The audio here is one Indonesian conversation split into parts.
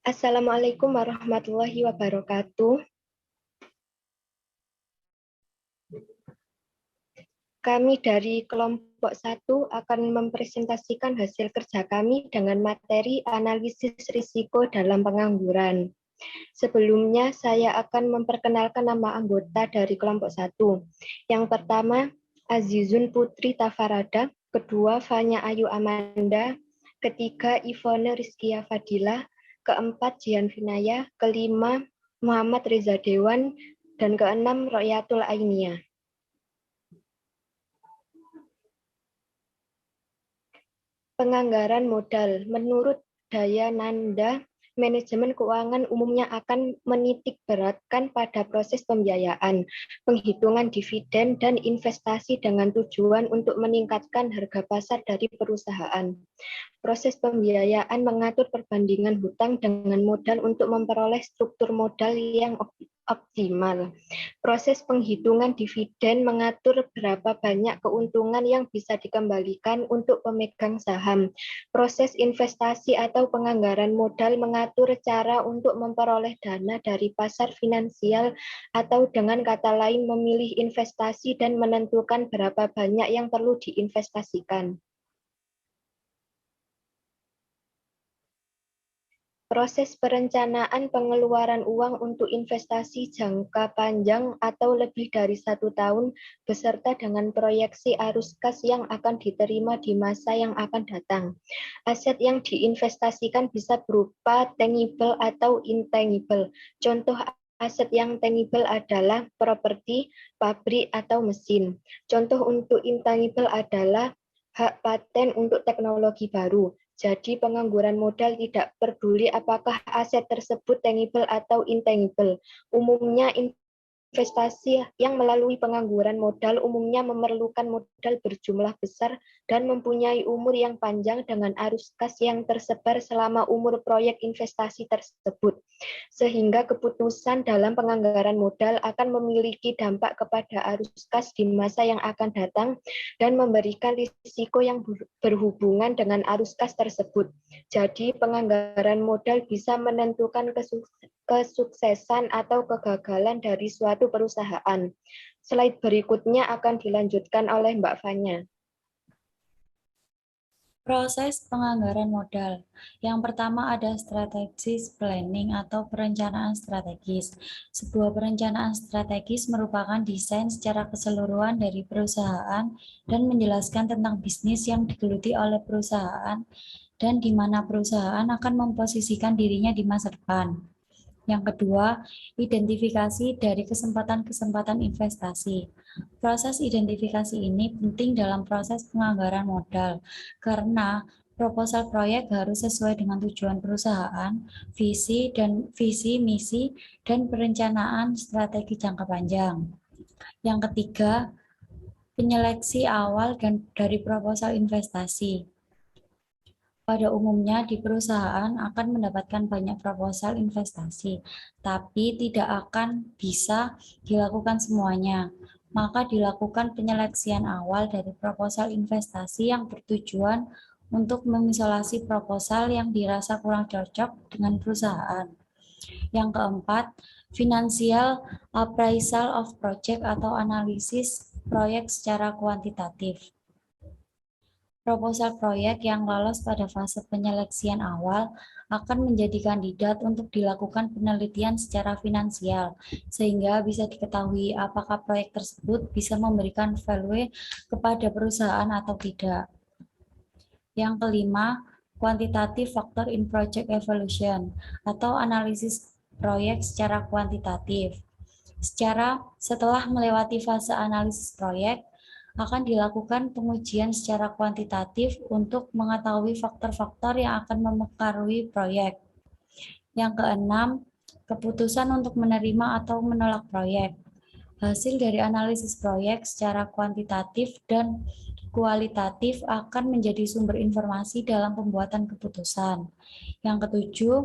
Assalamualaikum warahmatullahi wabarakatuh. Kami dari kelompok 1 akan mempresentasikan hasil kerja kami dengan materi analisis risiko dalam pengangguran. Sebelumnya, saya akan memperkenalkan nama anggota dari kelompok 1. Yang pertama, Azizun Putri Tafarada, kedua, Fanya Ayu Amanda, ketiga, Ivone Rizkia Fadila, keempat, Jian Vinaya, kelima, Muhammad Reza Dewan, dan keenam, Royatul Ainia. Penganggaran modal. Menurut Dayananda, manajemen keuangan umumnya akan menitik beratkan pada proses pembiayaan, penghitungan dividen, dan investasi dengan tujuan untuk meningkatkan harga pasar dari perusahaan. Proses pembiayaan mengatur perbandingan hutang dengan modal untuk memperoleh struktur modal yang optimal. Proses penghitungan dividen mengatur berapa banyak keuntungan yang bisa dikembalikan untuk pemegang saham. Proses investasi atau penganggaran modal mengatur cara untuk memperoleh dana dari pasar finansial atau dengan kata lain memilih investasi dan menentukan berapa banyak yang perlu diinvestasikan. Proses perencanaan pengeluaran uang untuk investasi jangka panjang atau lebih dari 1 tahun beserta dengan proyeksi arus kas yang akan diterima di masa yang akan datang. Aset yang diinvestasikan bisa berupa tangible atau intangible. Contoh aset yang tangible adalah properti, pabrik, atau mesin. Contoh untuk intangible adalah hak paten untuk teknologi baru. Jadi pengangguran modal tidak peduli apakah aset tersebut tangible atau intangible. Umumnya investasi yang melalui pengangguran modal umumnya memerlukan modal berjumlah besar dan mempunyai umur yang panjang dengan arus kas yang tersebar selama umur proyek investasi tersebut. Sehingga keputusan dalam penganggaran modal akan memiliki dampak kepada arus kas di masa yang akan datang dan memberikan risiko yang berhubungan dengan arus kas tersebut. Jadi penganggaran modal bisa menentukan kesuksesan atau kegagalan dari suatu perusahaan. Slide berikutnya akan dilanjutkan oleh Mbak Fanya. Proses penganggaran modal. Yang pertama ada strategic planning atau perencanaan strategis. Sebuah perencanaan strategis merupakan desain secara keseluruhan dari perusahaan dan menjelaskan tentang bisnis yang digeluti oleh perusahaan dan di mana perusahaan akan memposisikan dirinya di masa depan. Yang kedua, identifikasi dari kesempatan-kesempatan investasi. Proses identifikasi ini penting dalam proses penganggaran modal karena proposal proyek harus sesuai dengan tujuan perusahaan, visi, misi, dan perencanaan strategi jangka panjang. Yang ketiga, penyeleksi awal dan dari proposal investasi. Pada umumnya di perusahaan akan mendapatkan banyak proposal investasi, tapi tidak akan bisa dilakukan semuanya. Maka dilakukan penyeleksian awal dari proposal investasi yang bertujuan untuk mengisolasi proposal yang dirasa kurang cocok dengan perusahaan. Yang keempat, financial appraisal of project atau analisis proyek secara kuantitatif. Proposal proyek yang lolos pada fase penyeleksian awal akan menjadi kandidat untuk dilakukan penelitian secara finansial, sehingga bisa diketahui apakah proyek tersebut bisa memberikan value kepada perusahaan atau tidak. Yang kelima, quantitative factor in project evaluation atau analisis proyek secara kuantitatif. Setelah melewati fase analisis proyek, akan dilakukan pengujian secara kuantitatif untuk mengetahui faktor-faktor yang akan mempengaruhi proyek. Yang keenam, keputusan untuk menerima atau menolak proyek. Hasil dari analisis proyek secara kuantitatif dan kualitatif akan menjadi sumber informasi dalam pembuatan keputusan. Yang ketujuh,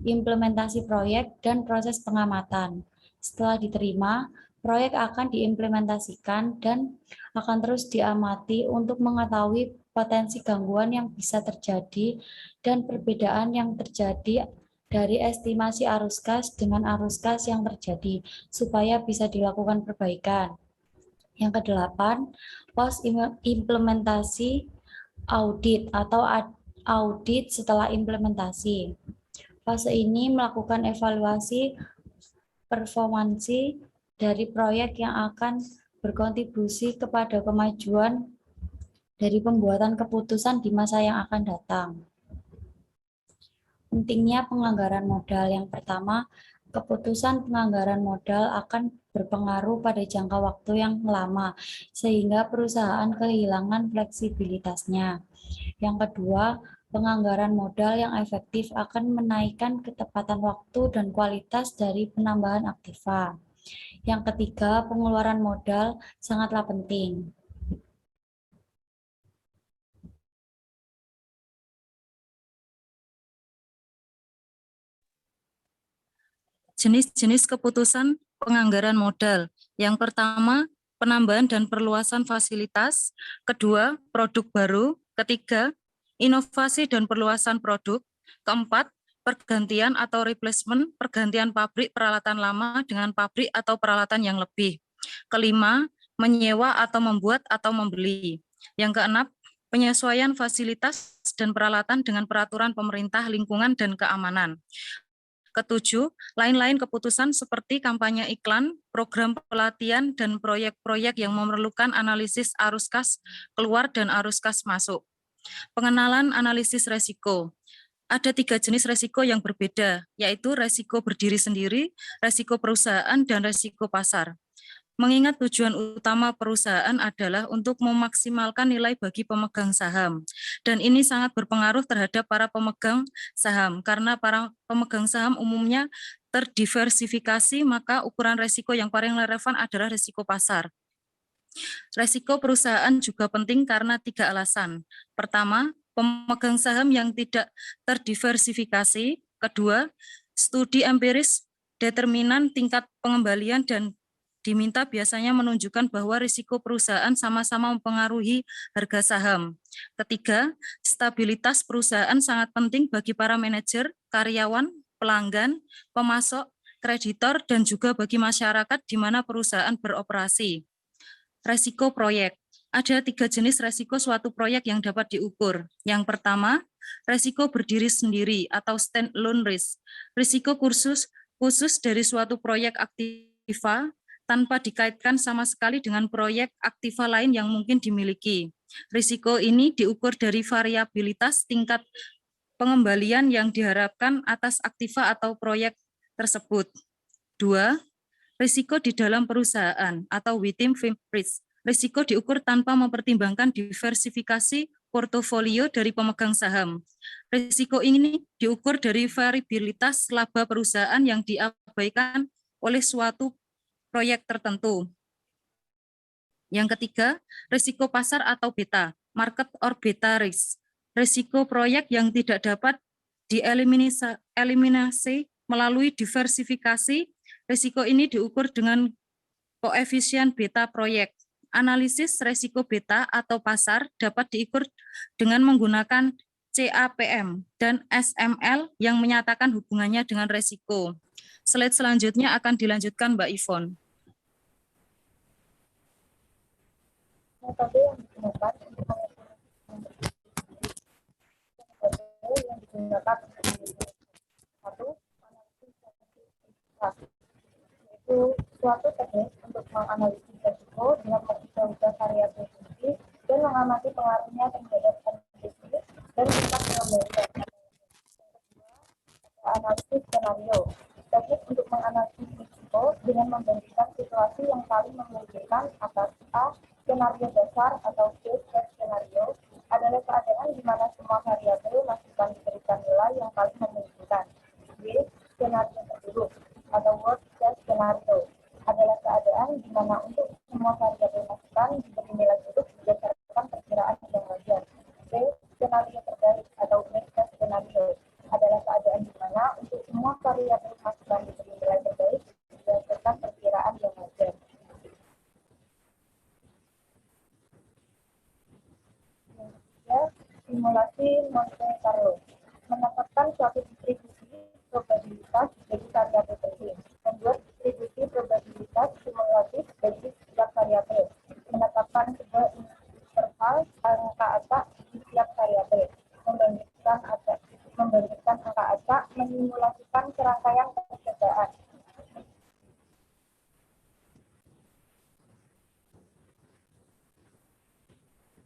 implementasi proyek dan proses pengamatan. Setelah diterima, proyek akan diimplementasikan dan akan terus diamati untuk mengetahui potensi gangguan yang bisa terjadi dan perbedaan yang terjadi dari estimasi arus kas dengan arus kas yang terjadi, supaya bisa dilakukan perbaikan. Yang kedelapan, pos implementasi audit atau audit setelah implementasi. Fase ini melakukan evaluasi performansi dari proyek yang akan berkontribusi kepada kemajuan dari pembuatan keputusan di masa yang akan datang. Pentingnya penganggaran modal. Yang pertama, keputusan penganggaran modal akan berpengaruh pada jangka waktu yang lama, sehingga perusahaan kehilangan fleksibilitasnya. Yang kedua, penganggaran modal yang efektif akan menaikkan ketepatan waktu dan kualitas dari penambahan aktiva. Yang ketiga, pengeluaran modal sangatlah penting. Jenis-jenis keputusan penganggaran modal. Yang pertama, penambahan dan perluasan fasilitas. Kedua, produk baru. Ketiga, inovasi dan perluasan produk. Keempat, pergantian atau replacement, pergantian pabrik peralatan lama dengan pabrik atau peralatan yang lebih. Kelima, menyewa atau membuat atau membeli. Yang keenam, penyesuaian fasilitas dan peralatan dengan peraturan pemerintah lingkungan dan keamanan. Ketujuh, lain-lain keputusan seperti kampanye iklan, program pelatihan, dan proyek-proyek yang memerlukan analisis arus kas keluar dan arus kas masuk. Pengenalan analisis resiko. Ada 3 jenis resiko yang berbeda, yaitu resiko berdiri sendiri, resiko perusahaan, dan resiko pasar. Mengingat tujuan utama perusahaan adalah untuk memaksimalkan nilai bagi pemegang saham. Dan ini sangat berpengaruh terhadap para pemegang saham, karena para pemegang saham umumnya terdiversifikasi, maka ukuran resiko yang paling relevan adalah resiko pasar. Resiko perusahaan juga penting karena 3 alasan. Pertama, pemegang saham yang tidak terdiversifikasi. Kedua, studi empiris determinan tingkat pengembalian dan diminta biasanya menunjukkan bahwa risiko perusahaan sama-sama mempengaruhi harga saham. Ketiga, stabilitas perusahaan sangat penting bagi para manajer, karyawan, pelanggan, pemasok, kreditor, dan juga bagi masyarakat di mana perusahaan beroperasi. Resiko proyek. Ada 3 jenis resiko suatu proyek yang dapat diukur. Yang pertama, resiko berdiri sendiri atau stand-alone risk. Risiko khusus dari suatu proyek aktiva tanpa dikaitkan sama sekali dengan proyek aktiva lain yang mungkin dimiliki. Risiko ini diukur dari variabilitas tingkat pengembalian yang diharapkan atas aktiva atau proyek tersebut. 2. Risiko di dalam perusahaan atau within firm risk. Risiko diukur tanpa mempertimbangkan diversifikasi portofolio dari pemegang saham. Risiko ini diukur dari variabilitas laba perusahaan yang diabaikan oleh suatu proyek tertentu. Yang ketiga, risiko pasar atau beta, market or beta risk. Risiko proyek yang tidak dapat dieliminasi melalui diversifikasi. Risiko ini diukur dengan koefisien beta proyek. Analisis risiko beta atau pasar dapat diukur dengan menggunakan CAPM dan SML yang menyatakan hubungannya dengan risiko. Slide selanjutnya akan dilanjutkan Mbak Yvonne. Metode yang digunakan untuk yang digunakan satu, analisis sensitivitas, yaitu suatu teknik untuk menganalisis risiko dengan mencoba variabel kunci dan mengamati pengaruhnya terhadap kondisi dan tingkat pengembalian. Analisis skenario, teknik untuk menganalisis risiko dengan membandingkan situasi yang paling memungkinkan atas A. Skenario dasar atau base case skenario adalah keadaan di mana semua variabel masukan diberikan nilai yang paling memungkinkan. B. Skenario terburuk atau worst case skenario adalah keadaan di mana untuk semua variabel masukan diberi nilai buruk berdasarkan perkiraan yang wajar. C. Skenario terbaik atau best case skenario adalah keadaan di mana untuk semua variabel masukan diberi nilai terbaik berdasarkan perkiraan yang wajar. Simulasi Monte Carlo menetapkan suatu distribusi menyimulasikan serangkaian percobaan.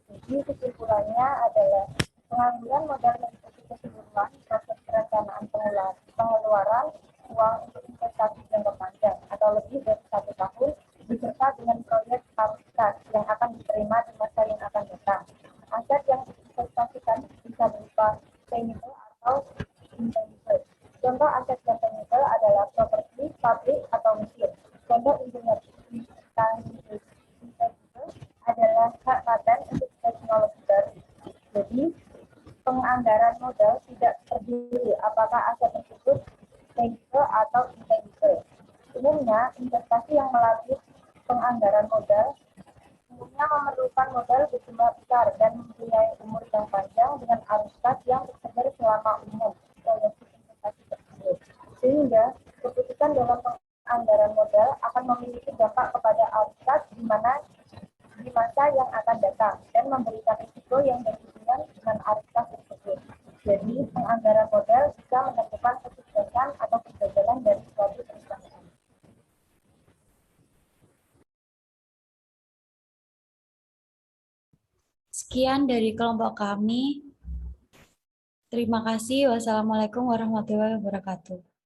Jadi kesimpulannya adalah pengangguran modal mengikuti keseluruhan proses perencanaan pengeluaran uang untuk investasi jangka panjang atau lebih dari 1 tahun beserta dengan proyek arus kas yang akan diterima di masa yang akan datang. Aset yang diinvestasikan bisa berupa tangible atau intangible. Contoh aset yang tangible adalah properti, pabrik, atau mesin. Contoh intangible adalah hak paten untuk teknologi baru. Jadi, penganggaran modal tidak terdiri apakah aset tersebut tangible atau intangible. Umumnya, investasi yang melalui penganggaran modal umumnya memerlukan modal berjumlah besar dan mempunyai umur yang panjang dengan arus kas yang tersebar selama umum proyeksi investasi tersebut. Sehingga, keputusan dalam penganggaran modal akan memiliki dampak kepada arus kas di masa yang akan datang dan memberikan risiko yang berhubungan dengan arus kas tersebut. Jadi, penganggaran modal bisa menentukan kesuksesan atau kegagalan dari suatu perusahaan. Sekian dari kelompok kami. Terima kasih. Wassalamualaikum warahmatullahi wabarakatuh.